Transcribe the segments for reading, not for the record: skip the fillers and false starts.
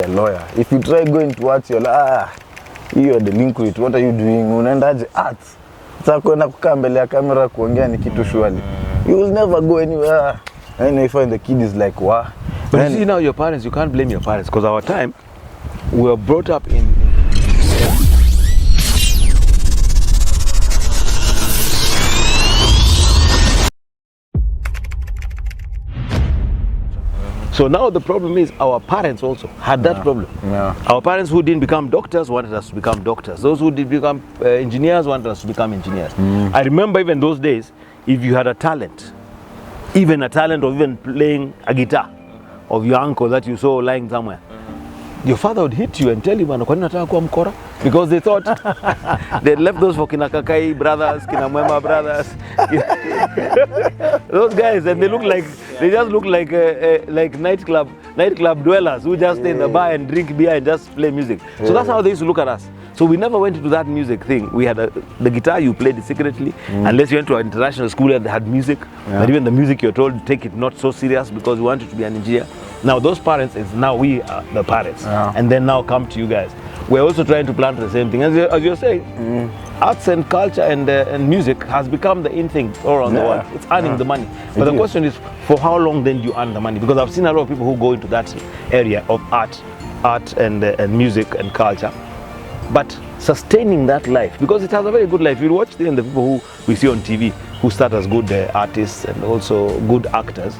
a lawyer. If you try going to arts, you're like, you're delinquent. What are you doing? Unaendaje arts? Sasa kwenda kukaa mbele ya kamera kuongea ni kitu shwali. You will never go anywhere. And you find the kid is like, wow. But you see now your parents, you can't blame your parents because our time, we were brought up in So now the problem is our parents also had that problem. Yeah. Our parents who didn't become doctors wanted us to become doctors. Those who did become engineers wanted us to become engineers. I remember even those days, if you had a talent, even a talent of even playing a guitar of your uncle that you saw lying somewhere, your father would hit you and tell you, because they thought they left those for Kinakakai brothers, Kinamwema brothers, those guys, and they just look like nightclub dwellers who just stay in the bar and drink beer and just play music. So that's how they used to look at us. So we never went into that music thing. We had the guitar, you played it secretly, unless you went to an international school and they had music. But even the music, you're told to take it not so serious because you wanted to be an engineer. Now those parents, now we are the parents, and then now come to you guys. We're also trying to plant the same thing. As you're saying, arts and culture and music has become the in thing all around the world. It's earning the money. But the question is, for how long then do you earn the money? Because I've seen a lot of people who go into that area of art and music and culture. But sustaining that life, because it has a very good life. You watch the people who we see on TV who start as good artists and also good actors.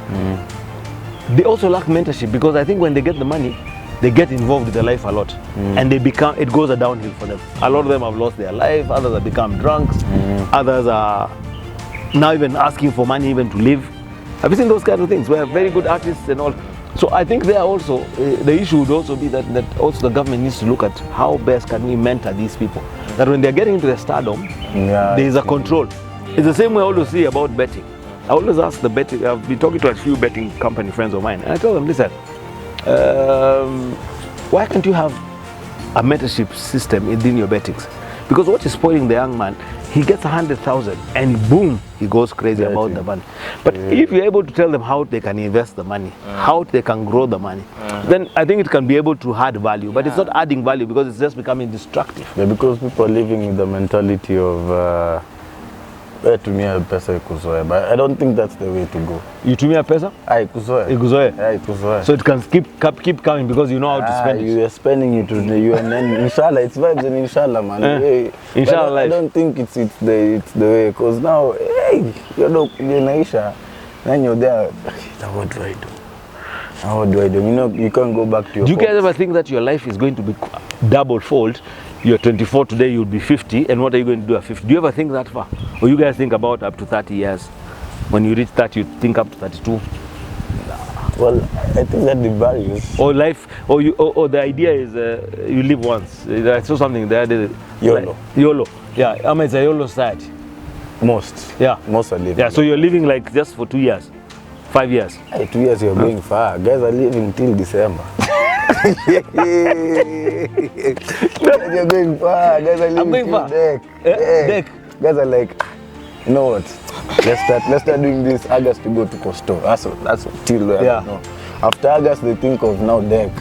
They also lack mentorship because I think when they get the money, they get involved with their life a lot, and it goes downhill for them. A lot of them have lost their life. Others have become drunks. Others are now even asking for money even to live. Have you seen those kind of things? We're very good artists and all. So I think there also the issue would also be that also the government needs to look at how best can we mentor these people. That when they're getting into the stardom, there is a control. It's the same way I always see about betting. I always ask the betting. I've been talking to a few betting company friends of mine, and I tell them, listen, why can't you have a mentorship system within your bettings? Because what is spoiling the young man, he gets 100,000 and boom, he goes crazy about the money. But if you're able to tell them how they can invest the money, how they can grow the money, then I think it can be able to add value. But it's not adding value because it's just becoming destructive. Yeah, because people are living with the mentality of tumia pesa ikuzoe, but I don't think that's the way to go. You tumia pesa? Ikuzoe. Ikuzoe. So it can keep coming because you know how to spend it. You are spending it to you, and then inshallah, it's vibes and inshallah, man. Inshallah. I don't think it's the way, because now, hey, you know, Naisha, then you're there. What do I do? How do I do? You know, you can't go back to your. Do you guys ever think that your life is going to be double fold? You're 24 today, you'll be 50, and what are you going to do at 50? Do you ever think that far? Or you guys think about up to 30 years? When you reach 30, you think up to 32? Well, I think that the values. Or life, or the idea is you live once. I saw something there. YOLO. Like, YOLO. Yeah, I mean, it's a YOLO society. Most. Yeah. Most are living. Yeah, so you're living like just for 2 years, 5 years. Hey, 2 years you're going far. Guys are living till December. You're going far. Guys are living till deck. Deck. Guys are like, you know what? Let's start doing this August to go to Costo. That's till there. Yeah. No. After August they think of now deck.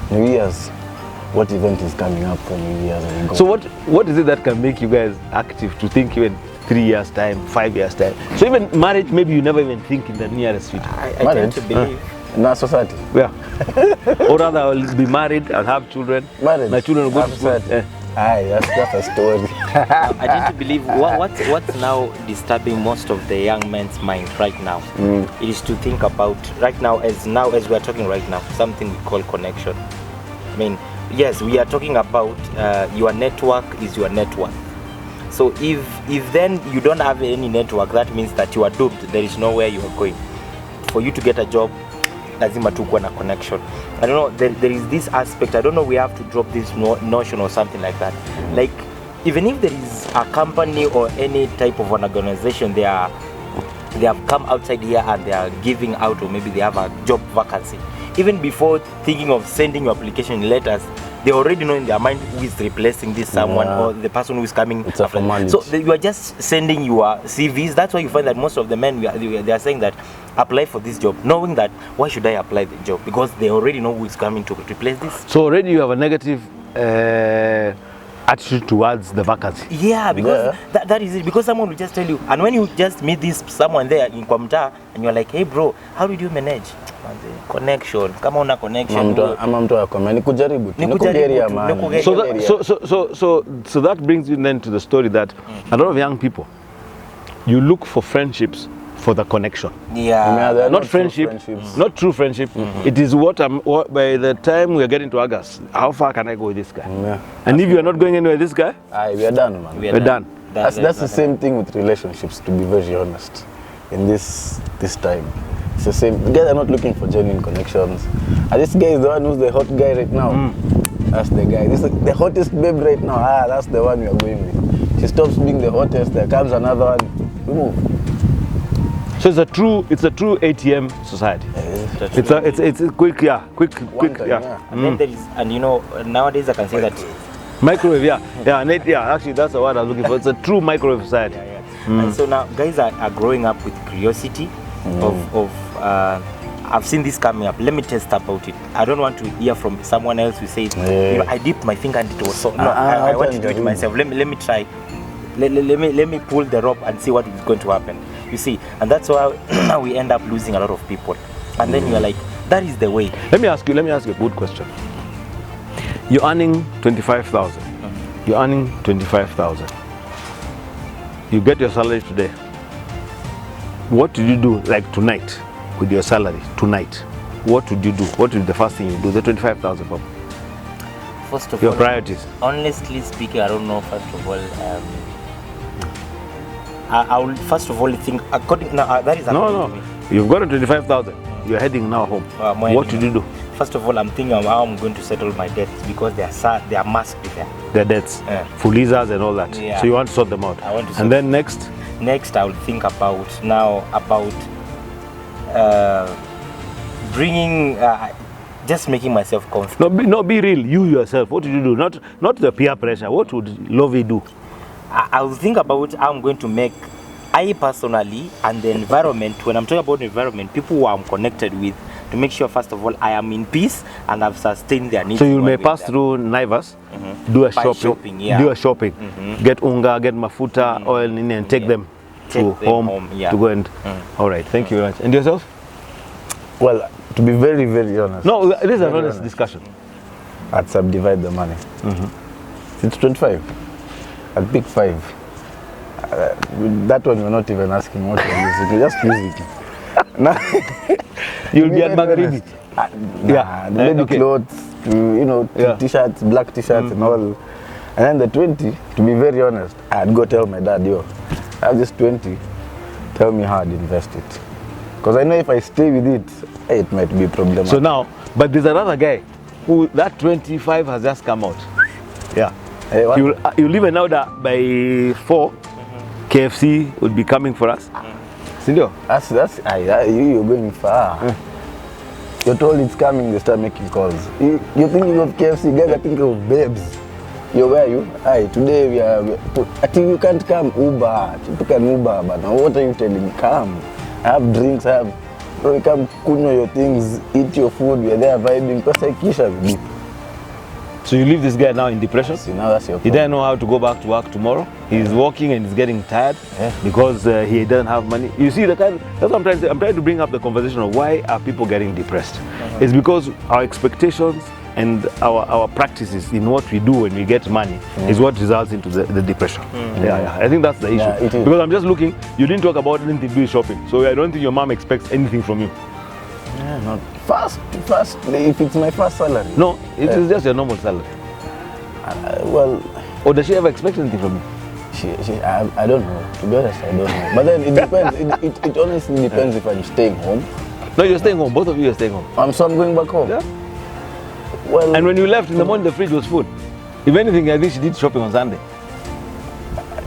New Year's. What event is coming up for New Year's? And go. So what is it that can make you guys active to think even 3 years time, 5 years time? So even marriage, maybe you never even think in the nearest future. I tend to believe. In our society. Yeah. Or rather, I'll be married and have children. Married. My children will go to school. Aye, that's a story. I tend to believe what's now disturbing most of the young men's mind right now. It is to think about right now as we are talking right now, something we call connection. I mean, yes, we are talking about your network is your network. So if then you don't have any network, that means that you are doomed. There is nowhere you are going. For you to get a job, lazima tu kuwa na connection. I don't know, there is this aspect, I don't know, we have to drop this notion or something like that. Like, even if there is a company or any type of an organization, they have come outside here and they are giving out, or maybe they have a job vacancy. Even before thinking of sending your application letters, they already know in their mind who is replacing this someone or the person who is coming. It's a formality. So you are just sending your CVs. That's why you find that most of the men, they are saying that apply for this job, knowing that why should I apply the job? Because they already know who is coming to replace this. So already you have a negative attitude towards the vacancy. Yeah, because that is it. Because someone will just tell you, and when you just meet this someone there in Kwamta, and you're like, hey bro, how did you manage? Connection. Kama una connection. Ama mtu akome ni kujaribu. So that brings you then to the story that a lot of young people, you look for friendships for the connection. Yeah. Not friendship, not true friendship. It is what by the time we are getting to August, how far can I go with this guy? Yeah. And if you are not going anywhere with this guy, we are done, man. We're done. That's the same thing with relationships, to be very honest. In this time, it's the same. The guys are not looking for genuine connections. And this guy is the one who's the hot guy right now. That's the guy. This is the hottest babe right now. That's the one we are going with. She stops being the hottest. There comes another one. We move. So it's a true ATM society. It's a quick, quick. And then there is, and you know, nowadays I can say that microwave, actually that's the word I was looking for. It's a true microwave society. And so now guys are growing up with curiosity of I've seen this coming up. Let me test about it. I don't want to hear from someone else who says, you know, I dipped my finger and it was so. No, I want to do it myself. Let me try. Let me pull the rope and see what is going to happen. You see, and that's why we end up losing a lot of people. And then you're like, that is the way. Let me ask you a good question. You're earning 25,000. You're earning 25,000. You get your salary today. What did you do like tonight with your salary tonight? What would you do? What would be the first thing you do? The 25,000. First of your all, priorities. Honestly speaking, I don't know. First of all, I will first of all think according. That is according to me. You've got a 25,000. You're heading now home. What did you do? First of all, I'm thinking of how I'm going to settle my debts because they are must be there. The debts, Fulizas and all that. Yeah. So you want to sort them out. I want to. And then next. Next, I will think about bringing. Just making myself comfortable. Be real. You yourself. What did you do? Not the peer pressure. What would Lovey do? I will think about how I'm going to make I personally and the environment. When I'm talking about the environment, people who I'm connected with, to make sure first of all I am in peace and I've sustained their needs. So you may pass through Naivas, do a shopping, get unga, get mafuta, oil, and take them to home to go and. All right, thank you very much. And yourself? Well, to be very, very honest. No, it is an honest discussion. I'd subdivide the money. It's 25. I'd pick 5. That one you're not even asking what you're using. You just use it. You'll be at Magharibi. The lady clothes, t-shirts, black t-shirts and all. And then the 20, to be very honest, I'd go tell my dad, I have this 20, tell me how I'd invest it. Because I know if I stay with it might be a problem. So now, but there's another guy who that 25 has just come out. Yeah. You even know that by 4, KFC would be coming for us. Sindio? You're going far. You're told it's coming, they start making calls. You're thinking of KFC, guys are thinking of babes. Where are you? Today we are. I think you can't come. Uber. You can Uber, but now what are you telling me? Come. I have drinks, you come kunywa your things, eat your food, we are there vibing. So you leave this guy now in depression? See, now that's your he doesn't know how to go back to work tomorrow. He's working and he's getting tired because he doesn't have money. You see, that's what I'm trying to say. I'm trying to bring up the conversation of why are people getting depressed. It's because our expectations and our practices in what we do when we get money is what results into the depression. I think that's the issue. Because I'm just looking, you didn't talk about anything to do with shopping. So I don't think your mom expects anything from you. Not first, if it's my first salary. No, it is just your normal salary. Or does she ever expect anything from you? I don't know. To be honest, I don't know. But then it depends. It honestly depends if I'm staying home. No, you're staying home. Both of you are staying home. So I'm going back home. Yeah. Well, and when you left in the morning, the fridge was full. If anything, I think she did shopping on Sunday.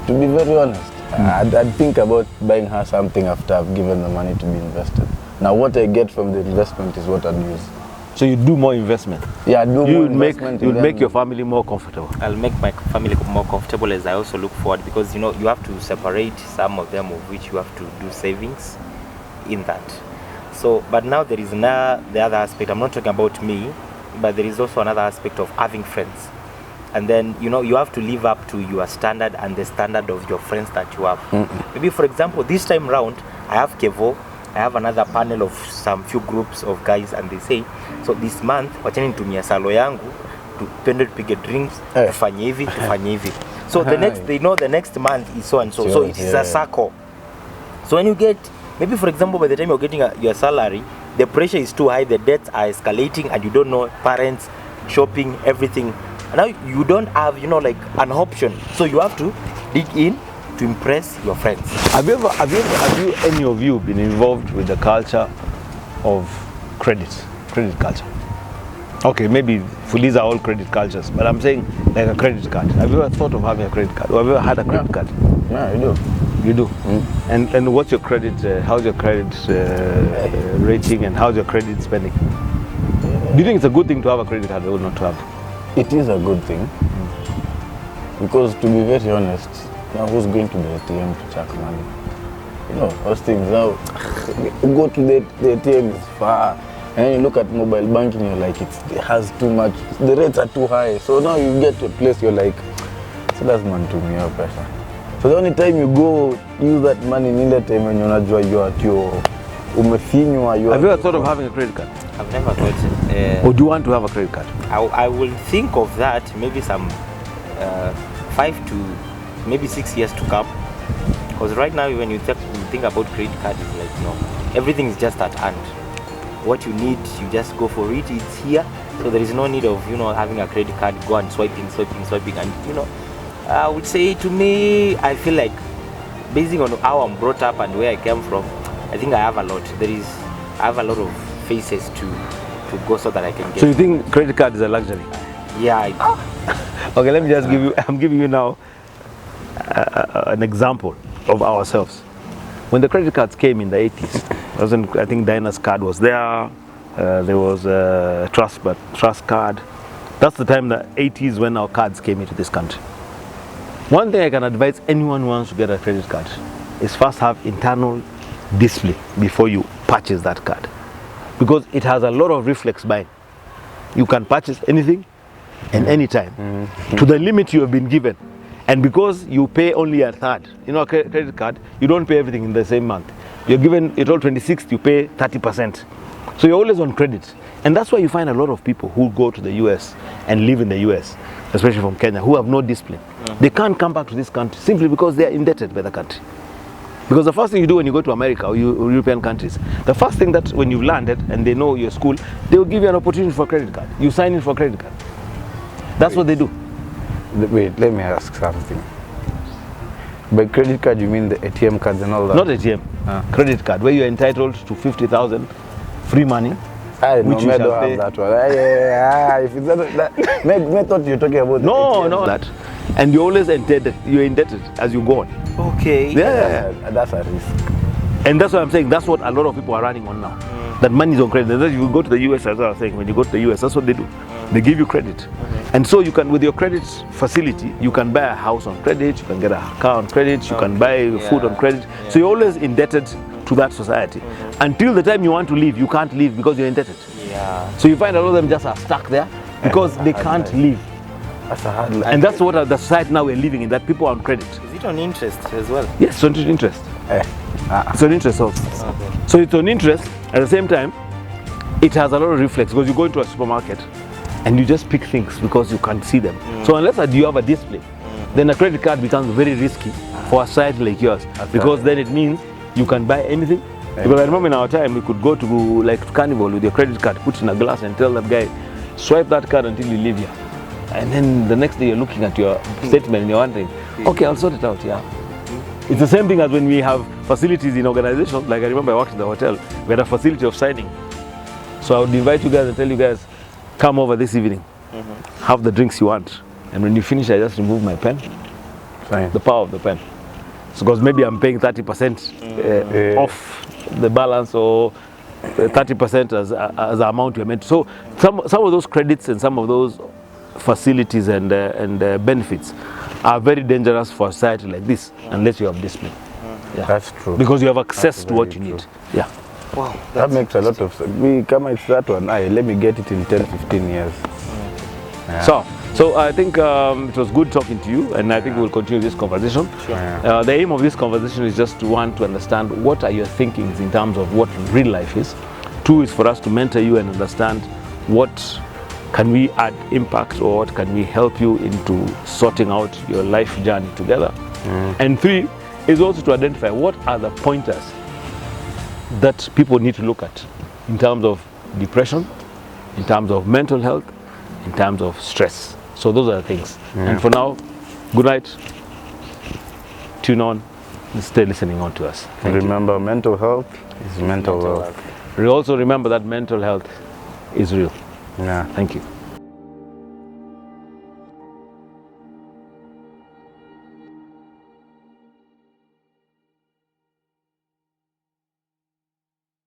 To be very honest, I'd think about buying her something after I've given the money to be invested. Now, what I get from the investment is what I'd use. So you do more investment? Yeah, I do more investment. You would make your family more comfortable? I'll make my family more comfortable as I also look forward because, you have to separate some of them of which you have to do savings in that. So, but now there is the other aspect. I'm not talking about me, but there is also another aspect of having friends. And then, you know, you have to live up to your standard and the standard of your friends that you have. Maybe, for example, this time round, I have Kevo, I have another panel of some few groups of guys, and they say, so this month, wachani nitumia salo yangu, tupende tupige drinks, tufanye hivi, tufanye hivi. So the next, they know the next month is so and so. So it is a circle. So when you get, maybe for example, by the time you're getting your salary, the pressure is too high, the debts are escalating, and you don't know parents, shopping, everything. Now you don't have, you know, like an option. So you have to dig in to impress your friends. Have you any of you been involved with the culture of credit culture? Okay, maybe these are all credit cultures, but I'm saying like a credit card. Have you ever thought of having a credit card? Or have you ever had a credit card? Yeah, I do. You do? And what's your credit, how's your credit rating, and how's your credit spending? Do you think it's a good thing to have a credit card or not to have? It is a good thing, because to be very honest, now who's going to the ATM to check money? You know, those things now, you go to the ATM is far, and then you look at mobile banking, you're like, it has too much, the rates are too high. So now you get to a place, you're like, so that's man to me, pressure. So the only time you go use that money in that time when you're not joy, you're at your umefinywa. Have you ever thought of having a credit card? I've never thought. Or do you want to have a credit card? I will think of that maybe some 5 to maybe 6 years to come. Because right now, when you think about credit card, it's like, you know, everything is just at hand. What you need, you just go for it. It's here, so there is no need of, you know, having a credit card, go and swiping, and you know, I would say to me, I feel like, based on how I'm brought up and where I came from, I think I have a lot. I have a lot of faces to go so that I can get. So you think credit card is a luxury? Yeah. Okay, let me just give you, I'm giving you now an example of ourselves. When the credit cards came in the 80s, I think Dinah's card was there, there was a Trust card. That's the time, the 80s, when our cards came into this country. One thing I can advise anyone who wants to get a credit card is first have internal display before you purchase that card, because it has a lot of reflex buying. You can purchase anything and anytime to the limit you have been given, and because you pay only a third, you know, a credit card, you don't pay everything in the same month. You're given it all 26th, you pay 30%, so you're always on credit. And that's why you find a lot of people who go to the US and live in the US, especially from Kenya, who have no discipline. They can't come back to this country simply because they are indebted by the country. Because the first thing you do when you go to America or European countries, the first thing that when you've landed and they know your school, they will give you an opportunity for a credit card. You sign in for a credit card. That's what they do. Wait, let me ask something. By credit card, you mean the ATM cards and all that? Not ATM, credit card, where you're entitled to 50,000 free money. Which you shall pay. That one. If it's that, me thought you were talking about no, that. And you're always indebted. You're indebted as you go on. Okay. Yeah. That's a risk. And that's what I'm saying. That's what a lot of people are running on now. That money is on credit. If you go to the US, as I was saying, when you go to the US, that's what they do. They give you credit. And so you can, with your credit facility, you can buy a house on credit, you can get a car on credit, you can buy food on credit. So you're always indebted to that society. Until the time you want to leave, you can't leave because you're indebted. Yeah. So you find a lot of them just are stuck there because they can't leave. That's a hard life. And that's what the society now we're living in, that people are on credit. Is it on interest as well? Yes, it's on interest. It's on interest also. Okay. So it's on interest. At the same time, it has a lot of reflex, because you go into a supermarket and you just pick things because you can't see them. So unless you have a display, then a credit card becomes very risky for a society like yours, because then it means you can buy anything. Because I remember in our time, we could go to like Carnival with your credit card, put in a glass and tell that guy, swipe that card until you leave here. And then the next day you're looking at your statement and you're wondering, okay, I'll sort it out, It's the same thing as when we have facilities in organizations. Like I remember I worked in the hotel, we had a facility of signing. So I would invite you guys and tell you guys, come over this evening, have the drinks you want. And when you finish, I just remove my pen, the power of the pen. So because maybe I'm paying 30% off the balance, or 30% as the amount you're meant to. So some of those credits and some of those facilities and benefits are very dangerous for a society like this, unless you have discipline. That's true. Because you have access to what you need. Wow, That makes a lot of sense. We come, it's that one. Let me get it in 10, 15 years. Yeah. So I think it was good talking to you, and I think we'll continue this conversation. Sure. The aim of this conversation is just to understand what are your thinkings in terms of what real life is. 2 is for us to mentor you and understand what can we add impact, or what can we help you into sorting out your life journey together. And 3 is also to identify what are the pointers that people need to look at in terms of depression, in terms of mental health, in terms of stress. So those are the things. And for now, good night. Tune on and stay listening on to us. Remember, mental health is mental wealth. Also remember that mental health is real. Yeah. Thank you.